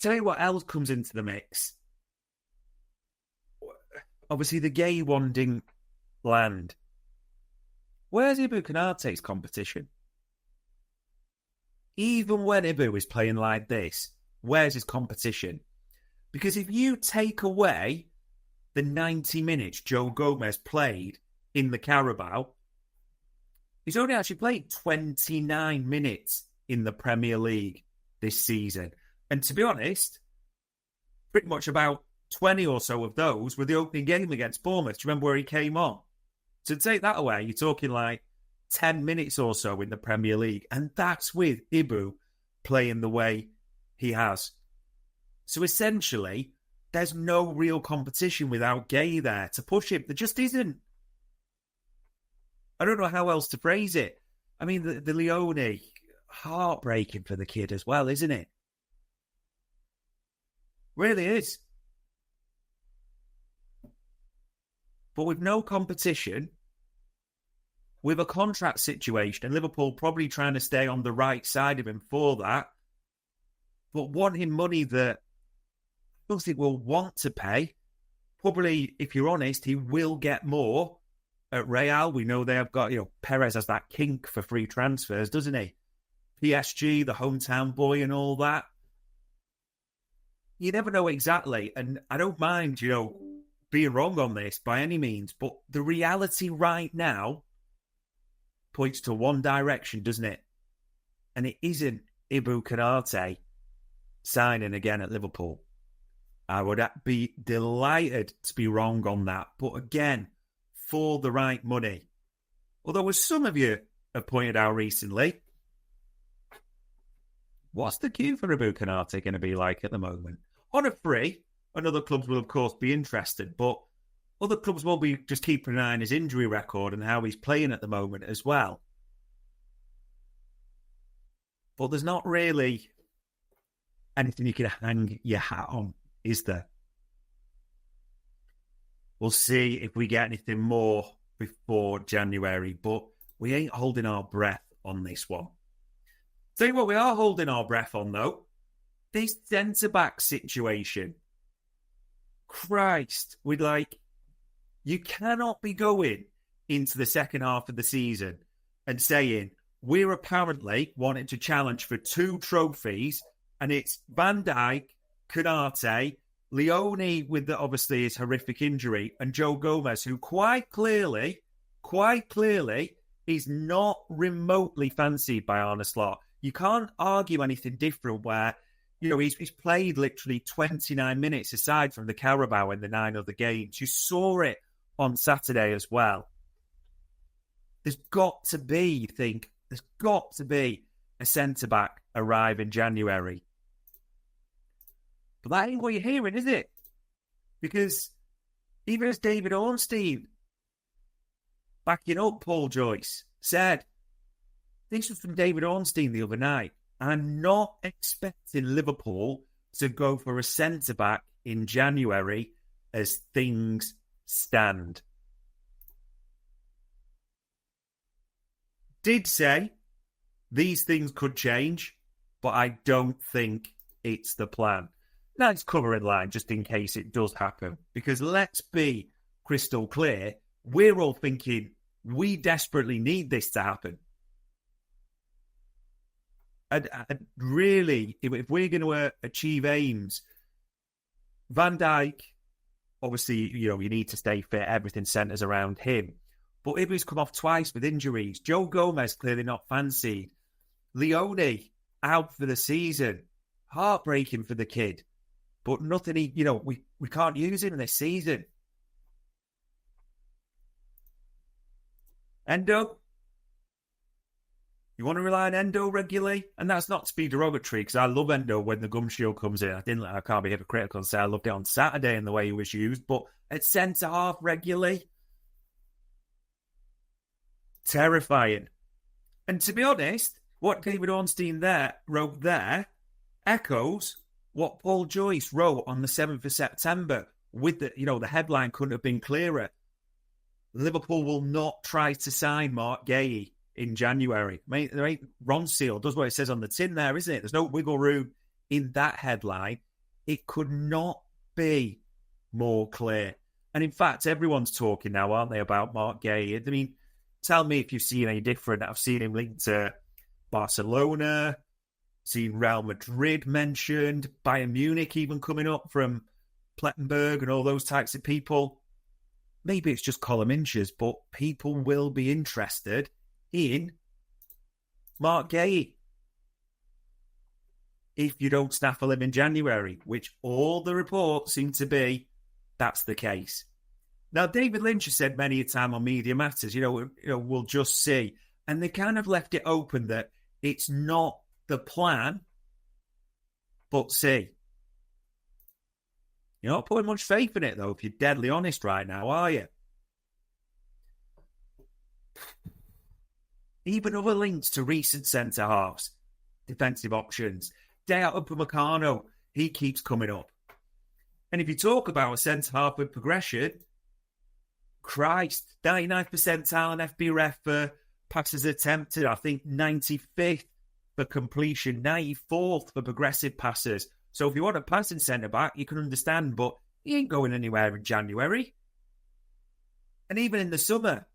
Tell you what else comes into the mix. Obviously, the Guehi one didn't land. Where's Ibu Konate's competition? Even when Ibu is playing like this, where's his competition? Because if you take away the 90 minutes Joe Gomez played in the Carabao, he's only actually played 29 minutes in the Premier League this season. And to be honest, pretty much about 20 or so of those were the opening game against Bournemouth. Do you remember where he came on? So take that away, you're talking like 10 minutes or so in the Premier League. And that's with Ibu playing the way he has. So essentially, there's no real competition without Guehi there to push him. There just isn't. I don't know how else to phrase it. I mean, the Leone, heartbreaking for the kid as well, isn't it? Really is. But with no competition, with a contract situation, and Liverpool probably trying to stay on the right side of him for that, but wanting money that I don't think we'll want to pay. Probably, if you're honest, he will get more at Real. We know they have got, Perez has that kink for free transfers, doesn't he? PSG, the hometown boy and all that. You never know exactly. And I don't mind, being wrong on this by any means. But the reality right now points to one direction, doesn't it? And it isn't Ibu Konate signing again at Liverpool. I would be delighted to be wrong on that. But again, for the right money. Although as some of you have pointed out recently, what's the queue for Ibu Konate going to be like at the moment? On a free, and other clubs will of course be interested, but other clubs will be just keeping an eye on his injury record and how he's playing at the moment as well. But there's not really anything you can hang your hat on, is there? We'll see if we get anything more before January, but we ain't holding our breath on this one. Tell you what we are holding our breath on, though. This centre-back situation. Christ, you cannot be going into the second half of the season and saying, we're apparently wanting to challenge for 2 trophies, and it's Van Dijk, Konate, Leone with obviously his horrific injury, and Joe Gomez, who quite clearly is not remotely fancied by Arne Slot. You can't argue anything different where, he's played literally 29 minutes aside from the Carabao in the 9 other games. You saw it on Saturday as well. There's got to be a centre-back arrive in January. But that ain't what you're hearing, is it? Because even as David Ornstein, backing up Paul Joyce, said, this was from David Ornstein the other night, I'm not expecting Liverpool to go for a centre-back in January as things stand. Did say these things could change, but I don't think it's the plan. Nice covering line just in case it does happen. Because let's be crystal clear, we're all thinking we desperately need this to happen. And really, if we're going to achieve aims, Van Dijk, obviously, you need to stay fit. Everything centres around him. But Ibu's come off twice with injuries. Joe Gomez clearly not fancied. Leone out for the season. Heartbreaking for the kid. But nothing, we can't use him this season. Endo? You want to rely on Endo regularly? And that's not to be derogatory, because I love Endo when the gum shield comes in. I can't be hypocritical and say I loved it on Saturday and the way he was used, but at centre-half regularly? Terrifying. And to be honest, what David Ornstein wrote there echoes what Paul Joyce wrote on the 7th of September with the headline couldn't have been clearer. Liverpool will not try to sign Marc Guehi in January. Ron Seal does what it says on the tin there, isn't it? There's no wiggle room in that headline. It could not be more clear. And in fact, everyone's talking now, aren't they, about Marc Guehi? I mean, tell me if you've seen any different. I've seen him linked to Barcelona, seen Real Madrid mentioned, Bayern Munich even coming up from Plettenberg and all those types of people. Maybe it's just column inches, but people will be interested in Marc Guehi if you don't snaffle him in January, which all the reports seem to be that's the case. Now, David Lynch has said many a time on Media Matters, we'll just see. And they kind of left it open that it's not the plan, but see. You're not putting much faith in it, though, if you're deadly honest right now, are you? Even other links to recent centre-halves, defensive options. Dayot Upamecano, he keeps coming up. And if you talk about a centre-half with progression, Christ, 99th percentile in FBref for passes attempted, I think 95th for completion, 94th for progressive passes. So if you want a passing centre-back, you can understand, but he ain't going anywhere in January. And even in the summer,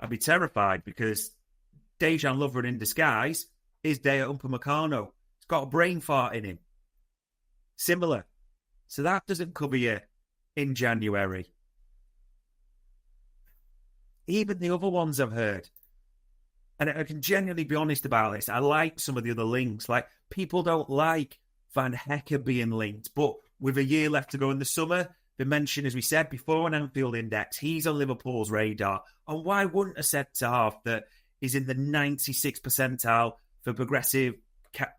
I'd be terrified because Dejan Lovren in disguise is Dayot Upamecano. He's got a brain fart in him. Similar. So that doesn't cover you in January. Even the other ones I've heard. And I can genuinely be honest about this. I like some of the other links. Like, people don't like Van Hecker being linked. But with a year left to go in the summer, they mentioned, as we said before, an Anfield Index. He's on Liverpool's radar. And why wouldn't a centre-half that is in the 96th percentile for progressive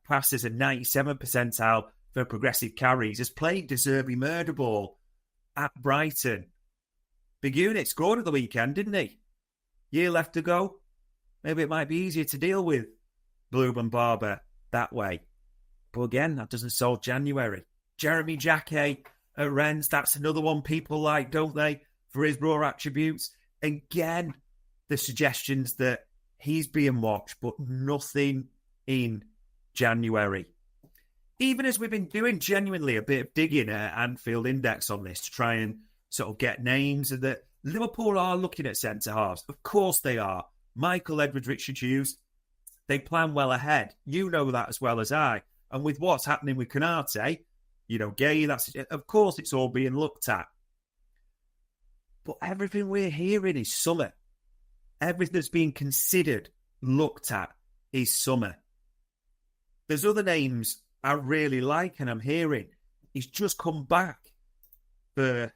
passes and 97th percentile for progressive carries has played De Zerbi murder ball at Brighton? Big unit scored at the weekend, didn't he? Year left to go. Maybe it might be easier to deal with Bloom and Barber that way. But again, that doesn't solve January. Jeremy Jacquet at Rennes, that's another one people like, don't they? For his raw attributes. Again, the suggestions that he's being watched, but nothing in January. Even as we've been doing genuinely a bit of digging at Anfield Index on this to try and sort of get names, and that Liverpool are looking at centre-halves. Of course they are. Michael Edwards, Richard Hughes, they plan well ahead. You know that as well as I. And with what's happening with Konate, Guehi, of course it's all being looked at. But everything we're hearing is summer. Everything that's being considered, looked at, is summer. There's other names I really like and I'm hearing. He's just come back for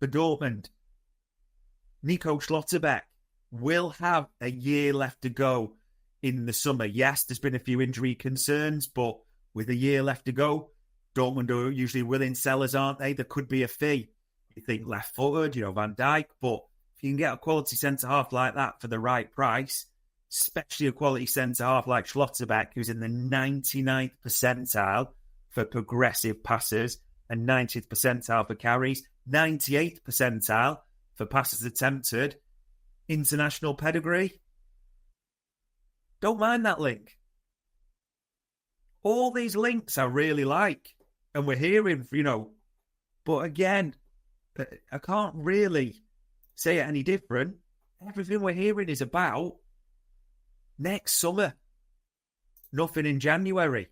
Dortmund. Nico Schlotterbeck will have a year left to go in the summer. Yes, there's been a few injury concerns, but with a year left to go, Dortmund are usually willing sellers, aren't they? There could be a fee. You think left-footed, Van Dijk, but if you can get a quality centre-half like that for the right price, especially a quality centre-half like Schlotterbeck, who's in the 99th percentile for progressive passes and 90th percentile for carries, 98th percentile for passes attempted, international pedigree. Don't mind that link. All these links I really like, and we're hearing, but again, I can't really say it any different. Everything we're hearing is about next summer. Nothing in January.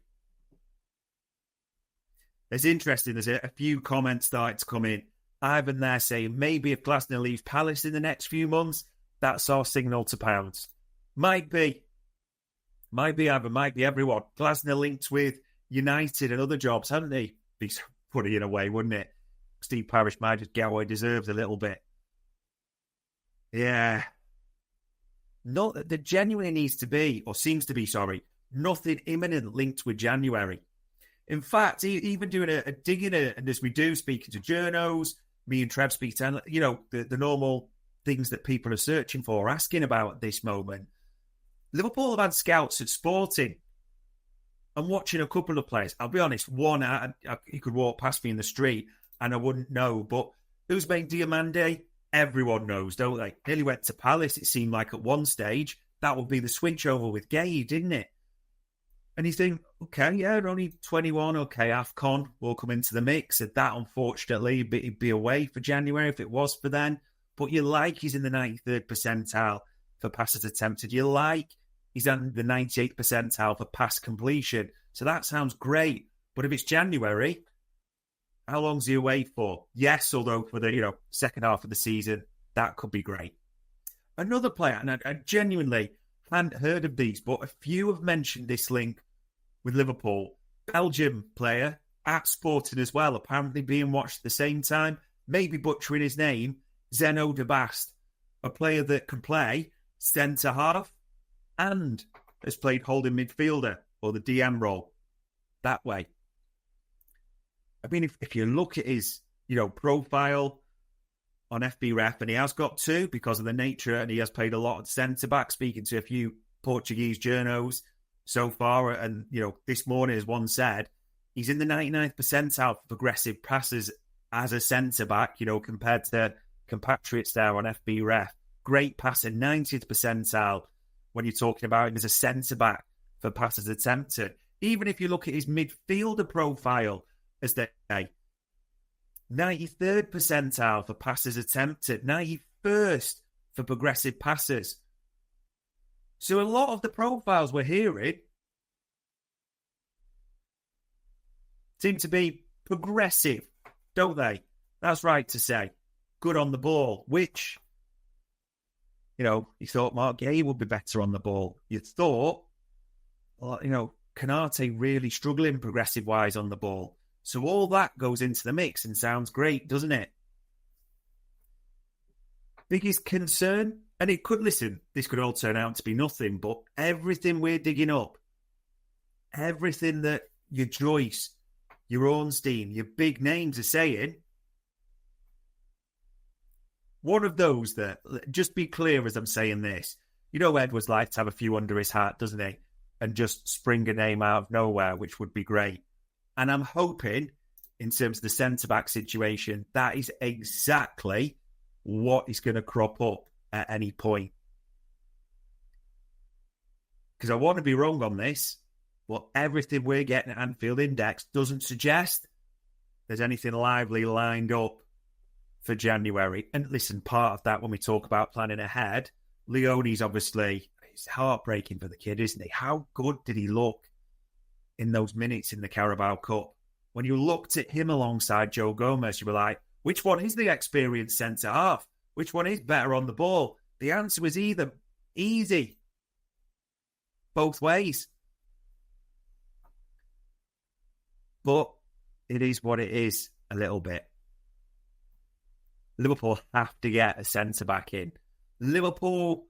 It's interesting, there's a few comments starting to come in. Ivan there saying, maybe if Glasner leaves Palace in the next few months, that's our signal to pounce. Might be. Might be Ivan, might be everyone. Glasner linked with United and other jobs, haven't they? Be funny in a way, wouldn't it? Steve Parish might just get what he deserves a little bit. Yeah. There genuinely needs to be, or seems to be, nothing imminent linked with January. In fact, even doing a digging, and as we do, speaking to journos, me and Trev speak to, the normal things that people are searching for, asking about at this moment. Liverpool have had scouts at Sporting. I'm watching a couple of players. I'll be honest, one, he could walk past me in the street and I wouldn't know. But Ousmane Diomande, everyone knows, don't they? Nearly went to Palace, it seemed like at one stage. That would be the switch over with Guehi, didn't it? And you think, okay, yeah, only 21, okay, AFCON will come into the mix. And that, unfortunately, he'd be away for January if it was for then. But you like he's in the 93rd percentile for passes attempted. You like he's in the 98th percentile for pass completion. So that sounds great. But if it's January, how long's he away for? Yes, although for the second half of the season, that could be great. Another player, and I genuinely hadn't heard of these, but a few have mentioned this link with Liverpool. Belgium player at Sporting as well, apparently being watched at the same time, maybe butchering his name, Zeno de Bast, a player that can play centre-half and has played holding midfielder or the DM role that way. I mean, if you look at his profile on FBref, and he has got two because of the nature, and he has played a lot at centre-back, speaking to a few Portuguese journos so far, and this morning, as one said, he's in the 99th percentile for progressive passes as a centre-back, compared to compatriots there on FBref. Great passer, 90th percentile when you're talking about him as a centre-back for passes attempted. Even if you look at his midfielder profile, as they say, 93rd percentile for passes attempted, 91st for progressive passes. So a lot of the profiles we're hearing seem to be progressive, don't they? That's right to say. Good on the ball, which, you thought Marc Guehi would be better on the ball. You thought, Canate really struggling progressive-wise on the ball. So all that goes into the mix and sounds great, doesn't it? Biggest concern, and this could all turn out to be nothing, but everything we're digging up, everything that your Joyce, your Ornstein, your big names are saying, one of those that, just be clear as I'm saying this, Edwards likes to have a few under his hat, doesn't he? And just spring a name out of nowhere, which would be great. And I'm hoping, in terms of the centre-back situation, that is exactly what is going to crop up at any point. Because I want to be wrong on this, but everything we're getting at Anfield Index doesn't suggest there's anything lively lined up for January. And listen, part of that, when we talk about planning ahead, Leone's obviously, it's heartbreaking for the kid, isn't he? How good did he look in those minutes in the Carabao Cup? When you looked at him alongside Joe Gomez, you were like, which one is the experienced centre-half? Which one is better on the ball? The answer was either easy. Both ways. But it is what it is a little bit. Liverpool have to get a centre-back in. Liverpool,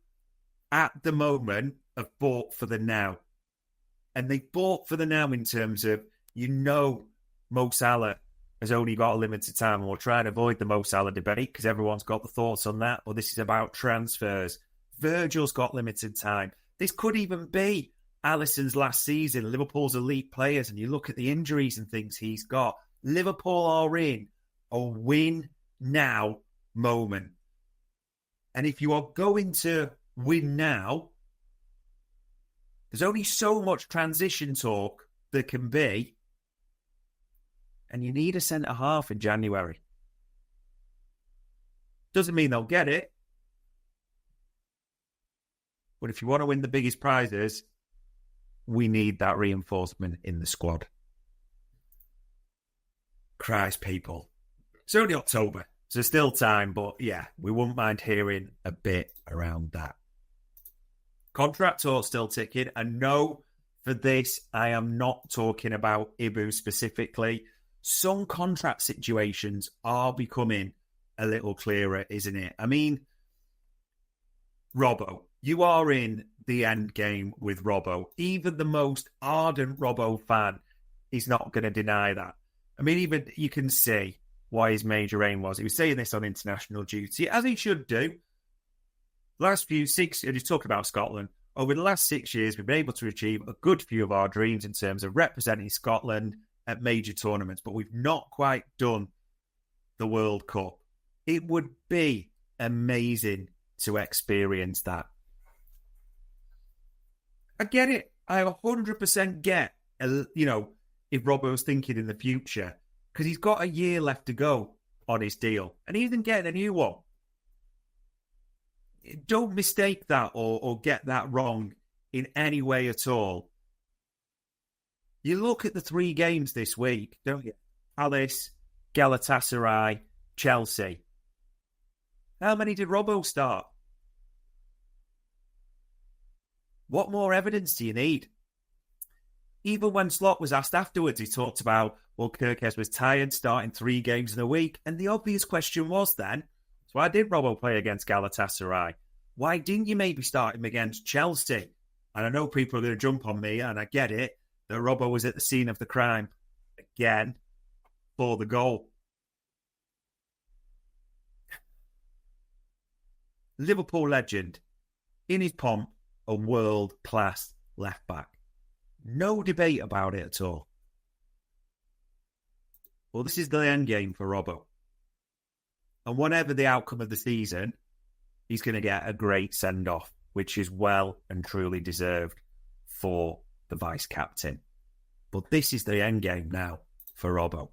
at the moment, have bought for the now. And they bought for the now in terms of, Mo Salah has only got a limited time, and we'll try and avoid the Mo Salah debate because everyone's got the thoughts on that, but this is about transfers. Virgil's got limited time. This could even be Alisson's last season, Liverpool's elite players, and you look at the injuries and things he's got. Liverpool are in a win now moment. And if you are going to win now, there's only so much transition talk there can be, and you need a centre-half in January. Doesn't mean they'll get it, but if you want to win the biggest prizes, we need that reinforcement in the squad. Christ, people. It's only October, so still time, but yeah, we wouldn't mind hearing a bit around that. Contract talk still ticking, and no, for this, I am not talking about Ibu specifically. Some contract situations are becoming a little clearer, isn't it? I mean, Robbo, you are in the end game with Robbo. Even the most ardent Robbo fan is not going to deny that. I mean, even you can see why his major aim was. He was saying this on international duty, as he should do. Last few 6 years, he's talking about Scotland. Over the last 6 years, we've been able to achieve a good few of our dreams in terms of representing Scotland at major tournaments, but we've not quite done the World Cup. It would be amazing to experience that. I get it. I 100% get, if Robbo's thinking in the future, because he's got a year left to go on his deal, and he isn't getting a new one. Don't mistake that or get that wrong in any way at all. You look at the 3 games this week, don't you? Palace, Galatasaray, Chelsea. How many did Robbo start? What more evidence do you need? Even when Slot was asked afterwards, he talked about, well, Kirkes was tired starting 3 games in a week. And the obvious question was then, so why did Robbo play against Galatasaray? Why didn't you maybe start him against Chelsea? And I know people are going to jump on me, and I get it, that Robbo was at the scene of the crime again for the goal. Liverpool legend, in his pomp, a world-class left-back. No debate about it at all. Well, this is the end game for Robbo. And whatever the outcome of the season, he's going to get a great send-off, which is well and truly deserved for the vice-captain. But this is the end game now for Robbo.